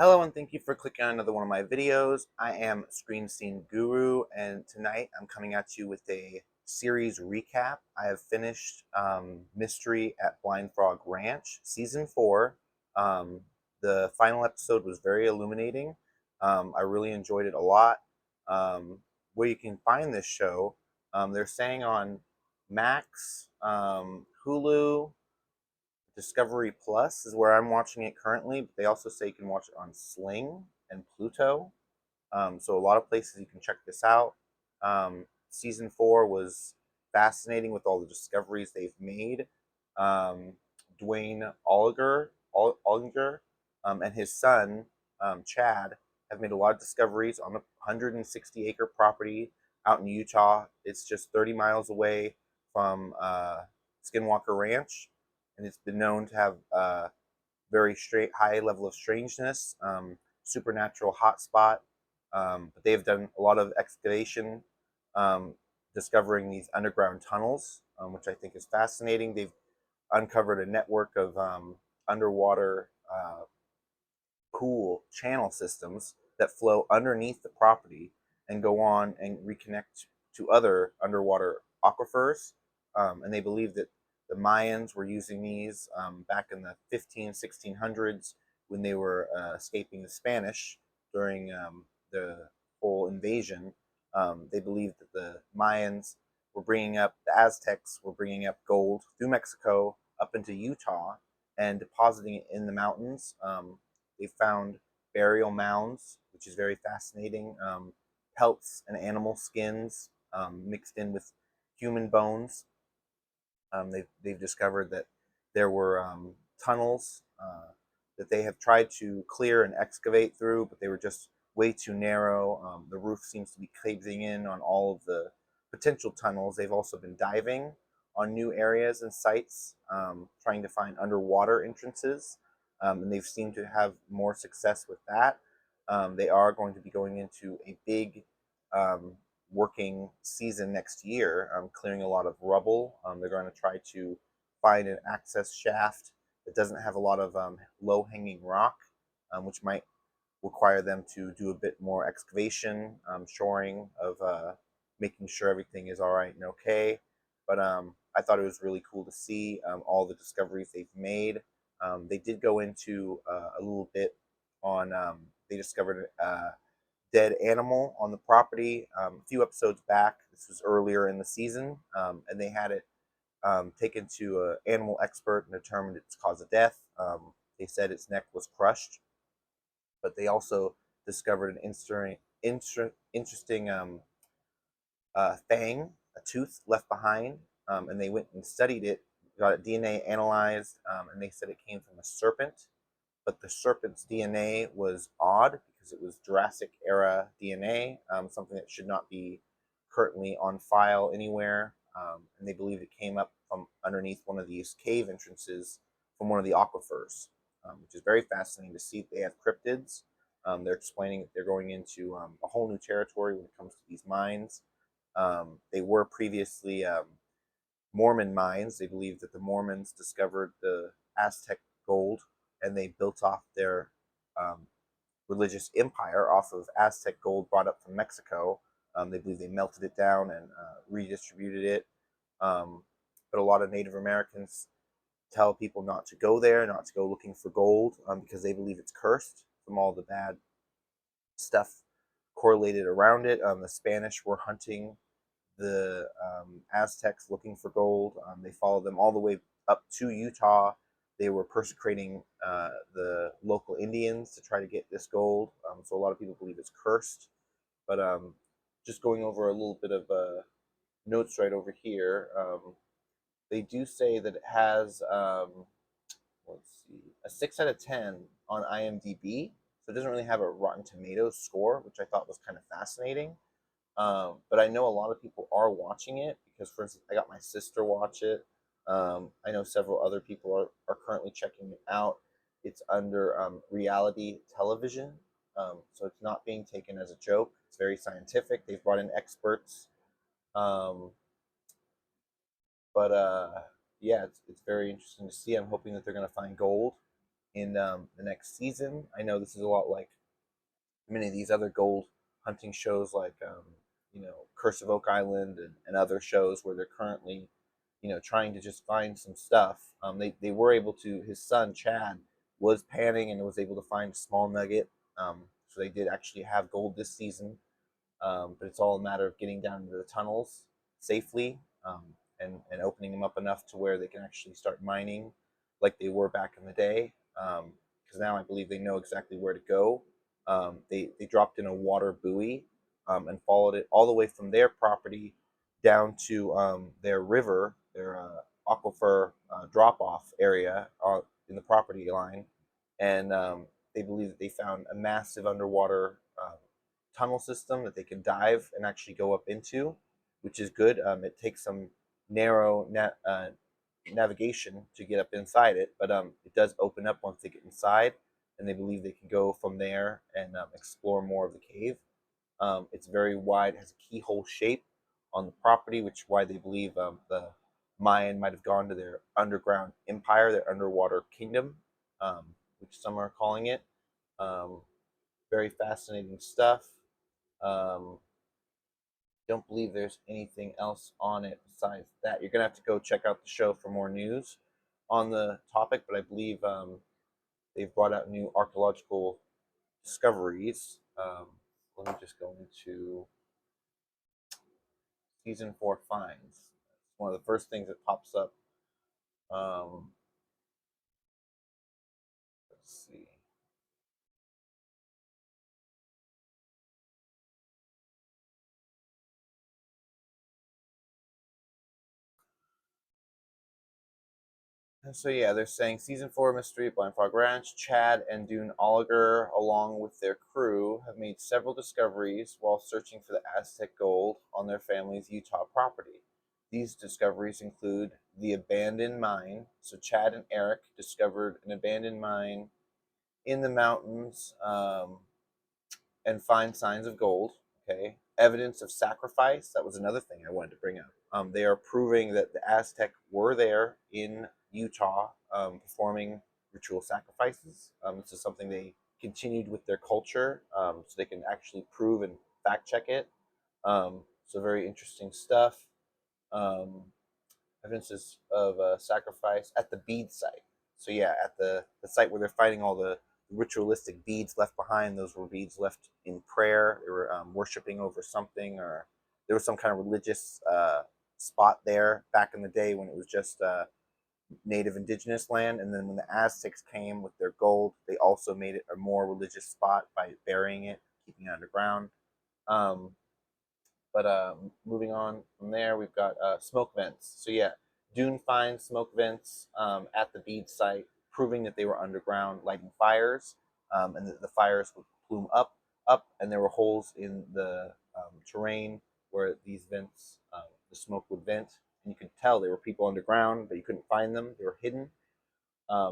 Hello and thank you for clicking on another one of my videos. I am Screen Scene Guru, and tonight I'm coming at you with a series recap. I have finished Mystery at Blind Frog Ranch Season 4. The final episode was very illuminating. I really enjoyed it a lot. Where you can find this show, they're saying on Max, Hulu, Discovery Plus is where I'm watching it currently, but they also say you can watch it on Sling and Pluto. So a lot of places you can check this out. Season 4 was fascinating with all the discoveries they've made. Duane Ollinger and his son, Chad, have made a lot of discoveries on a 160-acre property out in Utah. It's just 30 miles away from Skinwalker Ranch, and it's been known to have very high level of strangeness, supernatural hotspot. But they have done a lot of excavation, um, discovering these underground tunnels, which I think is fascinating. They've uncovered a network of underwater pool channel systems that flow underneath the property and go on and reconnect to other underwater aquifers. And they believe that the Mayans were using these back in the 1600s when they were escaping the Spanish during the whole invasion. They believed that the Mayans were bringing up, the Aztecs were bringing up gold through Mexico up into Utah and depositing it in the mountains. They found burial mounds, which is very fascinating. Pelts and animal skins mixed in with human bones. They've discovered that there were tunnels that they have tried to clear and excavate through, but they were just way too narrow. The roof seems to be caving in on all of the potential tunnels. They've also been diving on new areas and sites, trying to find underwater entrances, and they've seemed to have more success with that. They are going to be going into a big um, working season next year, clearing a lot of rubble. They're going to try to find an access shaft that doesn't have a lot of low-hanging rock, which might require them to do a bit more excavation, shoring of making sure everything is all right and okay. But I thought it was really cool to see all the discoveries they've made. They did go into a little bit on, they discovered dead animal on the property a few episodes back. This was earlier in the season, and they had it taken to an animal expert and determined its cause of death. They said its neck was crushed, but they also discovered an interesting fang, a tooth left behind, and they went and studied it, got it DNA analyzed, and they said it came from a serpent. But the serpent's DNA was odd because it was Jurassic era DNA, something that should not be currently on file anywhere. And they believe it came up from underneath one of these cave entrances from one of the aquifers, which is very fascinating to see. They have cryptids. They're explaining that they're going into a whole new territory when it comes to these mines. They were previously Mormon mines. They believe that the Mormons discovered the Aztec gold and they built off their um, religious empire off of Aztec gold brought up from Mexico. They believe they melted it down and redistributed it. Um, but a lot of Native Americans tell people not to go there, not to go looking for gold, because they believe it's cursed from all the bad stuff correlated around it. The Spanish were hunting the Aztecs looking for gold. They followed them all the way up to Utah. They were persecuting the local Indians to try to get this gold. So a lot of people believe it's cursed. But just going over a little bit of notes right over here, they do say that it has, let's see, a 6 out of 10 on IMDb. So it doesn't really have a Rotten Tomatoes score, which I thought was kind of fascinating. But I know a lot of people are watching it because, for instance, I got my sister watch it. I know several other people are currently checking it out. It's under reality television, so it's not being taken as a joke. It's very scientific. They've brought in experts, um, but yeah, it's very interesting to see. I'm hoping that they're going to find gold. in the next season. I know this is a lot like many of these other gold hunting shows, like Curse of Oak Island and other shows where they're currently trying to just find some stuff. They were able to. His son Chad was panning and was able to find a small nugget. So they did actually have gold this season, but it's all a matter of getting down into the tunnels safely, and opening them up enough to where they can actually start mining like they were back in the day. Because now I believe they know exactly where to go. They dropped in a water buoy, and followed it all the way from their property down to their river, their aquifer drop off area in the property line. And they believe that they found a massive underwater tunnel system that they can dive and actually go up into, which is good. It takes some narrow navigation to get up inside it, but it does open up once they get inside, and they believe they can go from there and explore more of the cave. It's very wide, has a keyhole shape on the property, which is why they believe the Mayan might have gone to their underground empire, their underwater kingdom, which some are calling it. Um, Very fascinating stuff. Um, don't believe there's anything else on it besides that. You're gonna have to go check out the show for more news on the topic, but I believe they've brought out new archaeological discoveries. Let me just go into season 4 finds. It's one of the first things that pops up. Um, let's see. And so yeah, they're saying season 4 Mystery at Blind Frog Ranch. Chad and Duane Ollinger, along with their crew, have made several discoveries while searching for the Aztec gold on their family's Utah property. These discoveries include the abandoned mine. So Chad and Eric discovered an abandoned mine in the mountains, and find signs of gold. Okay, evidence of sacrifice. That was another thing I wanted to bring up. They are proving that the Aztec were there in Utah, performing ritual sacrifices. This is something they continued with their culture, so they can actually prove and fact check it. So very interesting stuff. Um, Evidences of sacrifice at the bead site. So yeah, at the site where they're finding all the ritualistic beads left behind, those were beads left in prayer. They were worshiping over something, or there was some kind of religious spot there back in the day when it was just native indigenous land. And then when the Aztecs came with their gold, they also made it a more religious spot by burying it, keeping it underground. Um, but moving on from there, we've got smoke vents. So yeah, Dune finds smoke vents at the bead site, proving that they were underground lighting fires, and that the fires would plume up, and there were holes in the terrain where these vents, the smoke would vent, and you could tell there were people underground, but you couldn't find them; they were hidden.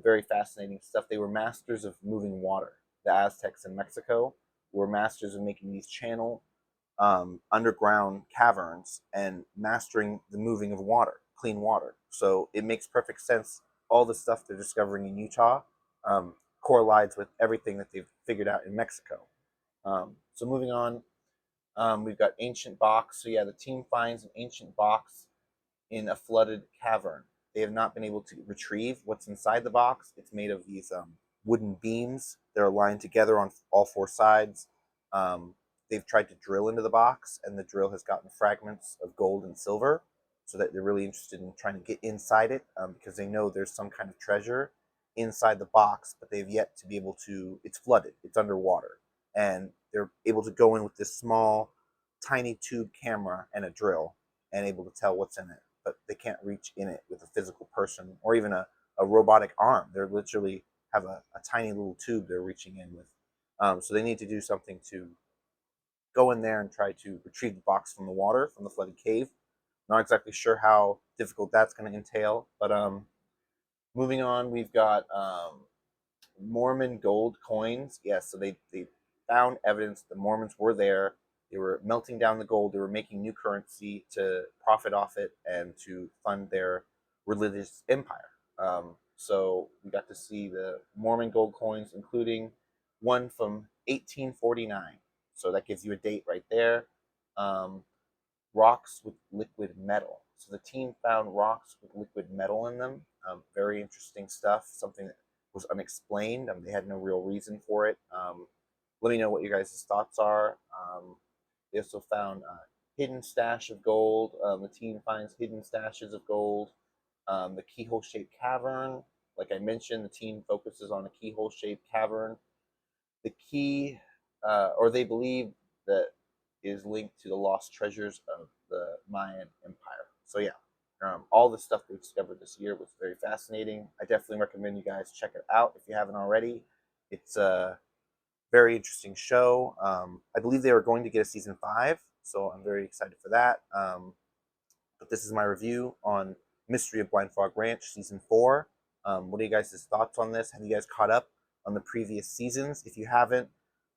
Very fascinating stuff. They were masters of moving water. The Aztecs in Mexico were masters of making these channel underground caverns and mastering the moving of water, clean water. So it makes perfect sense. All the stuff they're discovering in Utah um, correlates with everything that they've figured out in Mexico. So moving on, we've got ancient box. So yeah, the team finds an ancient box in a flooded cavern. They have not been able to retrieve what's inside the box. It's made of these wooden beams that are lined together on all four sides. Um, they've tried to drill into the box, and the drill has gotten fragments of gold and silver, so that they're really interested in trying to get inside it, because they know there's some kind of treasure inside the box, but they've yet to be able to. It's flooded, it's underwater, and they're able to go in with this small, tiny tube camera and a drill, and able to tell what's in it, but they can't reach in it with a physical person or even a robotic arm. They're literally have a tiny little tube they're reaching in with. So they need to do something to go in there and try to retrieve the box from the water, from the flooded cave. Not exactly sure how difficult that's going to entail, but moving on, we've got Mormon gold coins. Yes, so they found evidence the Mormons were there. They were melting down the gold. They were making new currency to profit off it and to fund their religious empire. So we got to see the Mormon gold coins, including one from 1849. So that gives you a date right there. Um, Rocks with liquid metal. So the team found rocks with liquid metal in them. Very interesting stuff. Something that was unexplained. They had no real reason for it. Let me know what you guys' thoughts are. They also found a hidden stash of gold. The team finds hidden stashes of gold. The keyhole-shaped cavern. Like I mentioned, the team focuses on a keyhole-shaped cavern. The key, or they believe that is linked to the lost treasures of the Mayan Empire. So yeah, all the stuff we discovered this year was very fascinating. I definitely recommend you guys check it out if you haven't already. It's a very interesting show. I believe they were going to get a season 5, so I'm very excited for that. But this is my review on Mystery of Blind Frog Ranch Season 4. What are you guys' thoughts on this? Have you guys caught up on the previous seasons? If you haven't,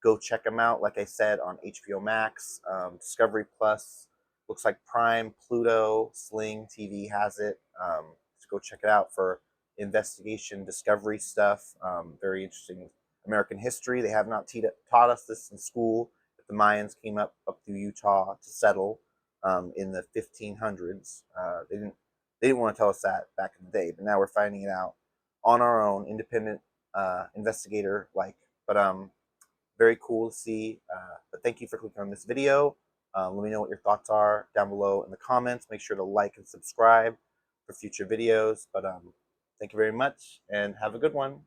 go check them out. Like I said, on HBO Max, Discovery Plus, looks like Prime, Pluto, Sling TV has it. So go check it out for investigation, discovery stuff. Very interesting American history. They have not taught us this in school. But the Mayans came up through Utah to settle in the 1500s. They didn't want to tell us that back in the day, but now we're finding it out on our own, independent investigator like. But very cool to see. But thank you for clicking on this video. Let me know what your thoughts are down below in the comments. Make sure to like and subscribe for future videos. But thank you very much and have a good one.